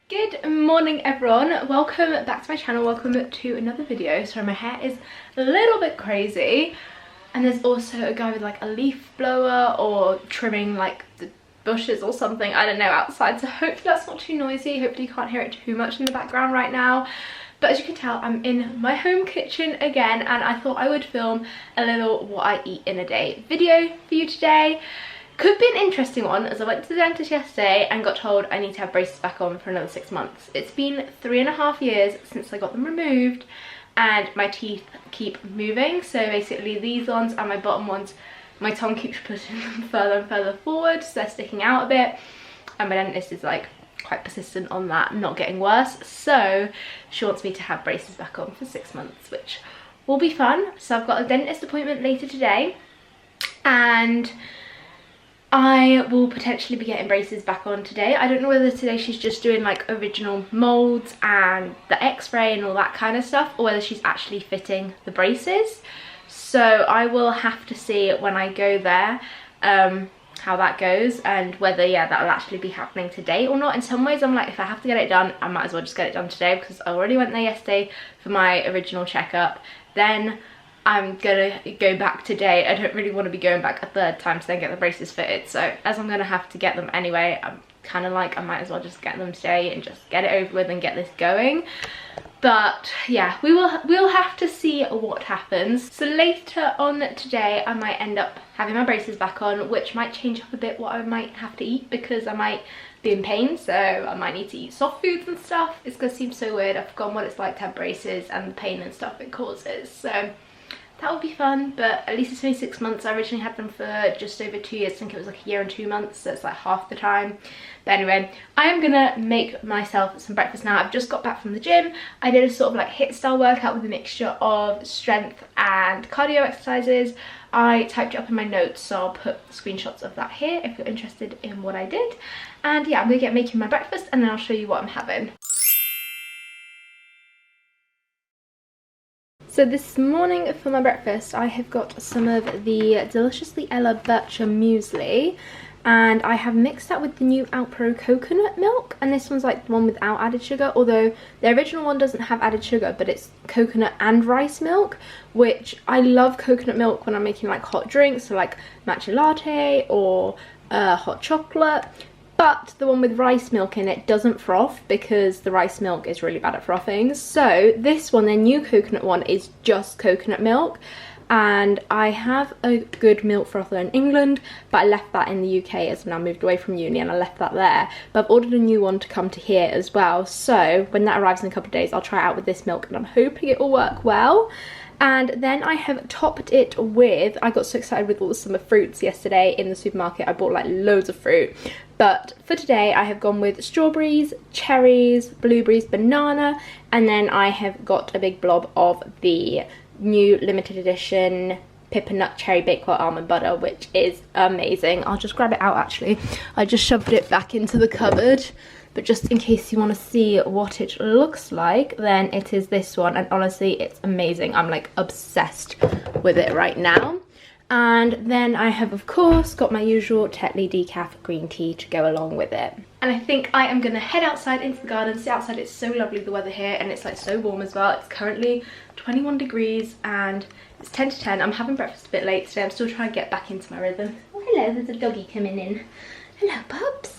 Good morning everyone, welcome back to my channel, welcome to another video. Sorry, my hair is a little bit crazy and there's also a guy with like a leaf blower or trimming like the bushes or something, I don't know, outside, so hopefully that's not too noisy. Hopefully you can't hear it too much in the background right now. But as you can tell, I'm in my home kitchen again and I thought I would film a little what I eat in a day video for you today. Could be an interesting one, as I went to the dentist yesterday and got told I need to have braces back on for another 6 months. It's been 3.5 years since I got them removed and my teeth keep moving. So basically these ones and my bottom ones, my tongue keeps pushing them further and further forward, so they're sticking out a bit. And my dentist is like quite persistent on that not getting worse. So she wants me to have braces back on for 6 months, which will be fun. So I've got a dentist appointment later today and I will potentially be getting braces back on today. I don't know whether today she's just doing like original molds and the x-ray and all that kind of stuff, or whether she's actually fitting the braces. So I will have to see when I go there how that goes and whether, yeah, that'll actually be happening today or not. In some ways I'm like, if I have to get it done, I might as well just get it done today, because I already went there yesterday for my original checkup. Then I'm gonna go back today. I don't really want to be going back a third time to then get the braces fitted, so as I'm gonna have to get them anyway, I'm kind of like, I might as well just get them today and just get it over with and get this going. But yeah, we'll have to see what happens. So later on today I might end up having my braces back on, which might change up a bit what I might have to eat, because I might be in pain, so I might need to eat soft foods and stuff. It's gonna seem so weird. I've forgotten what it's like to have braces and the pain and stuff it causes, so that would be fun. But at least it's only 6 months. I originally had them for just over 2 years. I think it was like 1 year and 2 months, so it's like half the time. But anyway, I am gonna make myself some breakfast now. I've just got back from the gym. I did a sort of like HIIT style workout with a mixture of strength and cardio exercises. I typed it up in my notes, so I'll put screenshots of that here if you're interested in what I did. And yeah, I'm gonna get making my breakfast and then I'll show you what I'm having. So this morning for my breakfast I have got some of the Deliciously Ella Bircher muesli, and I have mixed that with the new Alpro coconut milk, and this one's like the one without added sugar, although the original one doesn't have added sugar, but it's coconut and rice milk, which I love coconut milk when I'm making like hot drinks, so like matcha latte or hot chocolate. But the one with rice milk in it doesn't froth, because the rice milk is really bad at frothing. So this one, their new coconut one, is just coconut milk. And I have a good milk frother in England, but I left that in the UK as I've now moved away from uni, and I left that there. But I've ordered a new one to come to here as well. So when that arrives in a couple of days, I'll try it out with this milk and I'm hoping it will work well. And then I have topped it with, I got so excited with all the summer fruits yesterday in the supermarket. I bought like loads of fruit. But for today I have gone with strawberries, cherries, blueberries, banana, and then I have got a big blob of the new limited edition Pip and Nut Cherry Bakewell Almond Butter, which is amazing. I'll just grab it out actually. I just shoved it back into the cupboard. But just in case you want to see what it looks like, then it is this one, and honestly it's amazing. I'm like obsessed with it right now. And then I have of course got my usual Tetley decaf green tea to go along with it. And I think I am gonna head outside into the garden. See, outside it's so lovely, the weather here, and it's like so warm as well. It's currently 21 degrees and it's 10 to 10. I'm having breakfast a bit late today. I'm still trying to get back into my rhythm. Oh hello, there's a doggy coming in. Hello pups.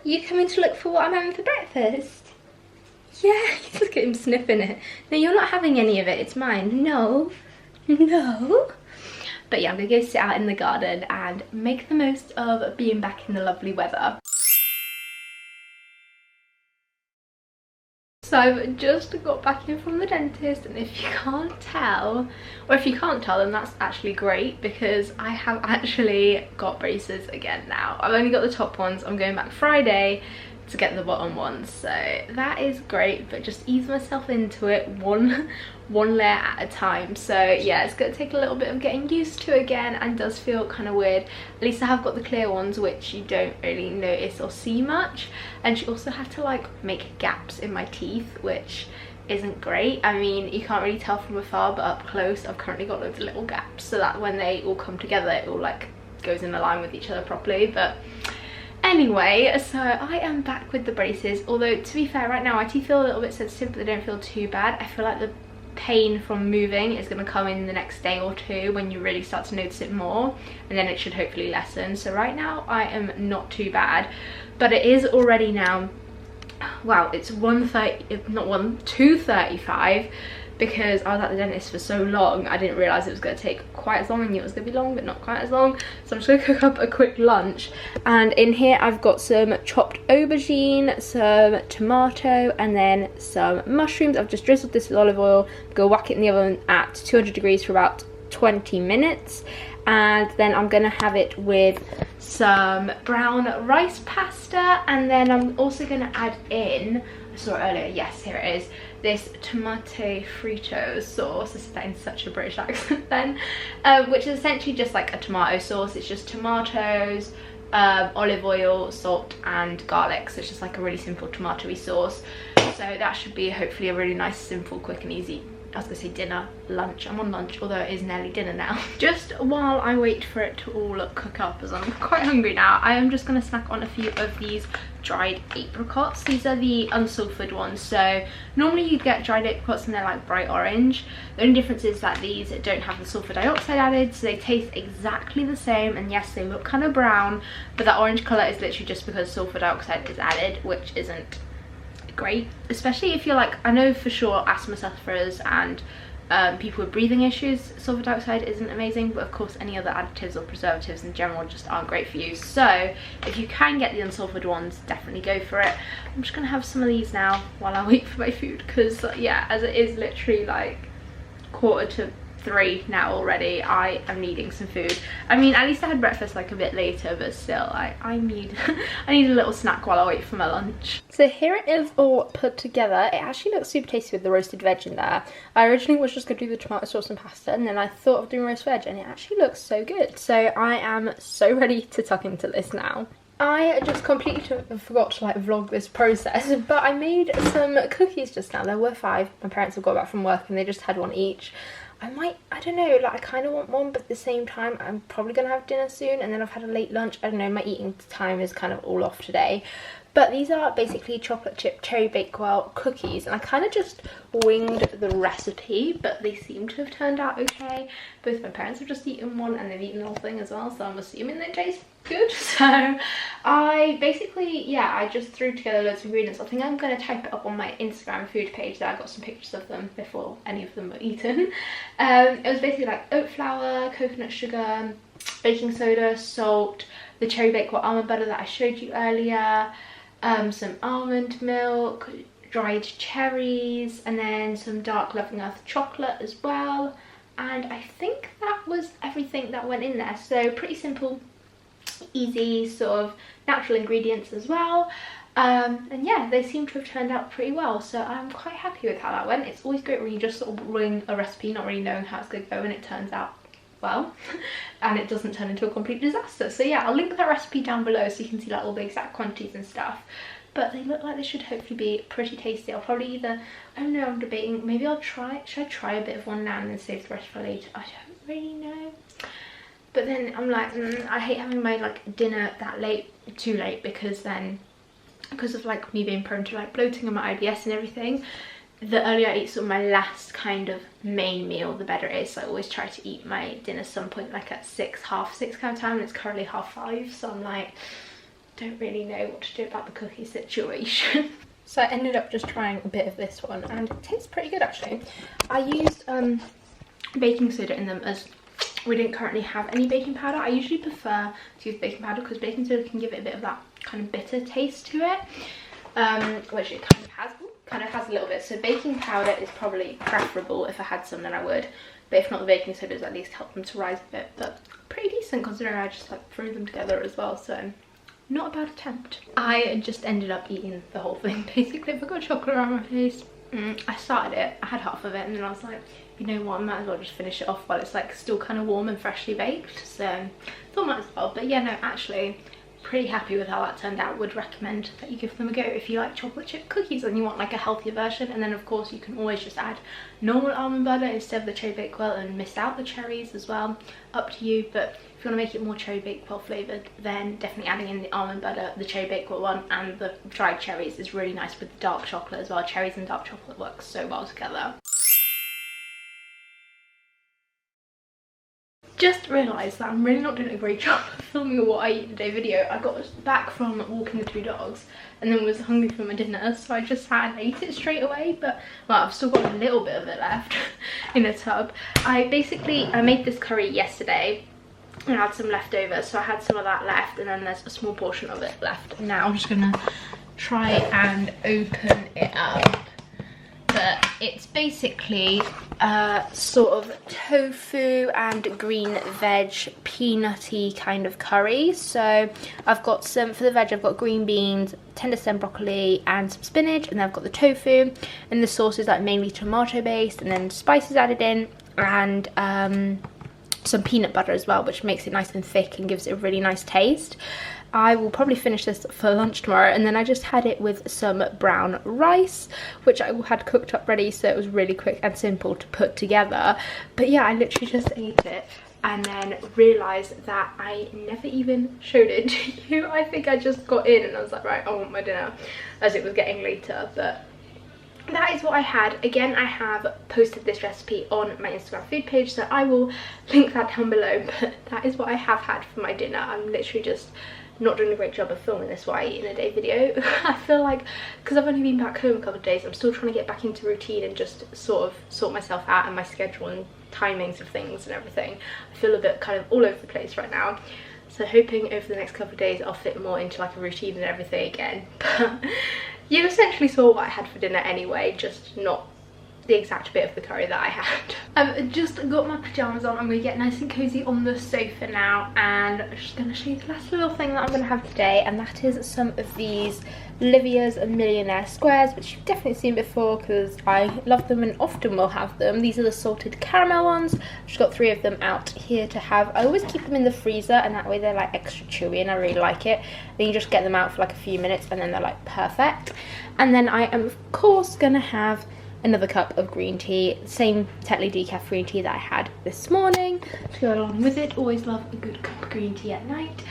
You coming to look for what I'm having for breakfast? Yeah, look at him sniffing it. No, you're not having any of it, it's mine. No, no. But yeah, I'm gonna go sit out in the garden and make the most of being back in the lovely weather. So I've just got back in from the dentist, and if you can't tell, or if you can't tell, then that's actually great, because I have actually got braces again now. I've only got the top ones. I'm going back Friday to get the bottom ones, so that is great, but just ease myself into it one layer at a time. So yeah, it's gonna take a little bit of getting used to again, and does feel kind of weird. At least I have got the clear ones, which you don't really notice or see much. And she also had to like make gaps in my teeth, which isn't great. I mean, you can't really tell from afar, but up close I've currently got loads of little gaps, so that when they all come together it all like goes in a line with each other properly. But Anyway, so I am back with the braces, although to be fair, right now my teeth feel a little bit sensitive, but they don't feel too bad. I feel like the pain from moving is going to come in the next day or two when you really start to notice it more, and then it should hopefully lessen. So right now I am not too bad, but it is already now, wow, it's 1:30, not 2:35, because I was at the dentist for so long I didn't realise it was going to take quite as long. I knew it was going to be long, but not quite as long. So I'm just going to cook up a quick lunch, and in here I've got some chopped aubergine, some tomato, and then some mushrooms. I've just drizzled this with olive oil, go whack it in the oven at 200 degrees for about 20 minutes, and then I'm going to have it with some brown rice pasta, and then I'm also going to add in, I saw it earlier, yes, here it is, this tomate frito sauce. I said that in such a British accent then, which is essentially just like a tomato sauce. It's just tomatoes, olive oil, salt and garlic, so it's just like a really simple tomatoey sauce. So that should be hopefully a really nice, simple, quick and easy, I was gonna say dinner, lunch. I'm on lunch, although it is nearly dinner now. Just while I wait for it to all cook up, as I'm quite hungry now, I am just gonna snack on a few of these dried apricots. These are the unsulfured ones. So normally you'd get dried apricots and they're like bright orange. The only difference is that these don't have the sulfur dioxide added, so they taste exactly the same, and yes, they look kind of brown, but that orange colour is literally just because sulfur dioxide is added, which isn't great, especially if you're like, I know for sure asthma sufferers and people with breathing issues, sulfur dioxide isn't amazing, but of course any other additives or preservatives in general just aren't great for you. So if you can get the unsulfured ones, definitely go for it. I'm just gonna have some of these now while I wait for my food, because yeah, as it is literally like 2:45 now already, I am needing some food. I mean, at least I had breakfast like a bit later, but still I need I need a little snack while I wait for my lunch. So here it is all put together. It actually looks super tasty with the roasted veg in there. I originally was just going to do the tomato sauce and pasta, and then I thought of doing roast veg, and it actually looks so good. So I am so ready to tuck into this now. I just completely forgot to like vlog this process, but I made some cookies just now. There were 5. My parents have got back from work and they just had one each. I don't know, like I kind of want one, but at the same time I'm probably gonna have dinner soon, and then I've had a late lunch. I don't know, my eating time is kind of all off today. But these are basically chocolate chip cherry bakewell cookies, and I kind of just winged the recipe, but they seem to have turned out okay. Both my parents have just eaten one and they've eaten the whole thing as well, so I'm assuming they taste good. So I basically, yeah, I just threw together loads of ingredients. I think I'm going to type it up on my Instagram food page that I got some pictures of them before any of them were eaten. It was basically like oat flour, coconut sugar, baking soda, salt, the cherry bakewell almond butter that I showed you earlier, some almond milk, dried cherries, and then some dark Loving Earth chocolate as well. And I think that was everything that went in there. So pretty simple, easy, sort of natural ingredients as well. And yeah, they seem to have turned out pretty well, so I'm quite happy with how that went. It's always great when you just sort of wing a recipe not really knowing how it's going to go, and it turns out well and it doesn't turn into a complete disaster. So yeah, I'll link that recipe down below so you can see like all the exact quantities and stuff, but they look like they should hopefully be pretty tasty. I'll probably either, I don't know, I'm debating, maybe I'll try, should I try a bit of one now and then save the rest for later? I don't really know, but then I'm like, I hate having my like dinner that late, too late, because then, because of like me being prone to like bloating and my IBS and everything, the earlier I eat sort of my last kind of main meal, the better it is. So I always try to eat my dinner some point like at 6, half 6 kind of time, and it's currently 5:30, so I'm like, don't really know what to do about the cookie situation. So I ended up just trying a bit of this one, and it tastes pretty good actually. I used baking soda in them, as we didn't currently have any baking powder. I usually prefer to use baking powder because baking soda can give it a bit of that kind of bitter taste to it, which it kind of has. Kind of has a little bit, so baking powder is probably preferable. If I had some then I would, but if not, the baking soda does at least help them to rise a bit. But pretty decent considering I just like threw them together as well, so not a bad attempt. I just ended up eating the whole thing basically. I've got chocolate around my face. I started it, I had half of it, and then I was like, you know what, I might as well just finish it off while it's like still kind of warm and freshly baked, so I thought might as well. But yeah, no, actually pretty happy with how that turned out. Would recommend that you give them a go if you like chocolate chip cookies and you want like a healthier version. And then of course you can always just add normal almond butter instead of the cherry bakewell and miss out the cherries as well, up to you. But if you want to make it more cherry bakewell flavoured, then definitely adding in the almond butter, the cherry bakewell one, and the dried cherries is really nice with the dark chocolate as well. Cherries and dark chocolate work so well together. Just realised that I'm really not doing a great job of filming a what I eat in a day video. I got back from walking the 2 dogs and then was hungry for my dinner, so I just sat and ate it straight away. But well, I've still got a little bit of it left in a tub. I made this curry yesterday and I had some leftover, so I had some of that left, and then there's a small portion of it left. Now I'm just gonna try and open it up. But it's basically sort of tofu and green veg peanutty kind of curry. So I've got some, for the veg I've got green beans, tender stem broccoli and some spinach, and then I've got the tofu, and the sauce is like mainly tomato based, and then spices added in, and some peanut butter as well, which makes it nice and thick and gives it a really nice taste. I will probably finish this for lunch tomorrow, and then I just had it with some brown rice, which I had cooked up ready, so it was really quick and simple to put together. But yeah, I literally just ate it and then realised that I never even showed it to you. I think I just got in and I was like, right, I want my dinner, as it was getting later. But that is what I had. Again, I have posted this recipe on my Instagram food page, so I will link that down below. But that is what I have had for my dinner. I'm literally just not doing a great job of filming this what I eat in a day video. I feel like, because I've only been back home a couple of days, I'm still trying to get back into routine and just sort of sort myself out and my schedule and timings of things and everything. I feel a bit kind of all over the place right now. So hoping over the next couple of days I'll fit more into like a routine and everything again. But you essentially saw what I had for dinner anyway, just not the exact bit of the curry that I had. I've just got my pyjamas on. I'm going to get nice and cozy on the sofa now, and I'm just going to show you the last little thing that I'm going to have today, and that is some of these Livia's Millionaire Squares, which you've definitely seen before because I love them and often will have them. These are the salted caramel ones. I've just got 3 of them out here to have. I always keep them in the freezer, and that way they're like extra chewy and I really like it. Then you just get them out for like a few minutes and then they're like perfect. And then I am of course going to have another cup of green tea, same Tetley decaf green tea that I had this morning to go along with it. Always love a good cup of green tea at night.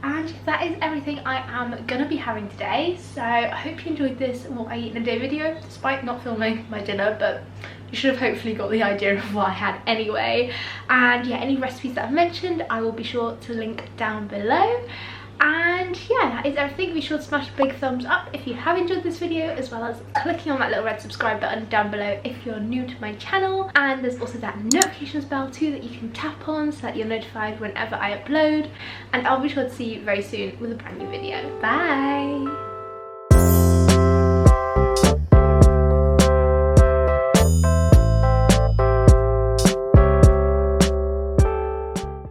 And that is everything I am gonna be having today. So I hope you enjoyed this what I eat in a day video, despite not filming my dinner, but you should have hopefully got the idea of what I had anyway. And yeah, any recipes that I've mentioned I will be sure to link down below. And yeah, that is everything. Be sure to smash a big thumbs up if you have enjoyed this video, as well as clicking on that little red subscribe button down below if you're new to my channel. And there's also that notifications bell too that you can tap on so that you're notified whenever I upload. And I'll be sure to see you very soon with a brand new video. Bye!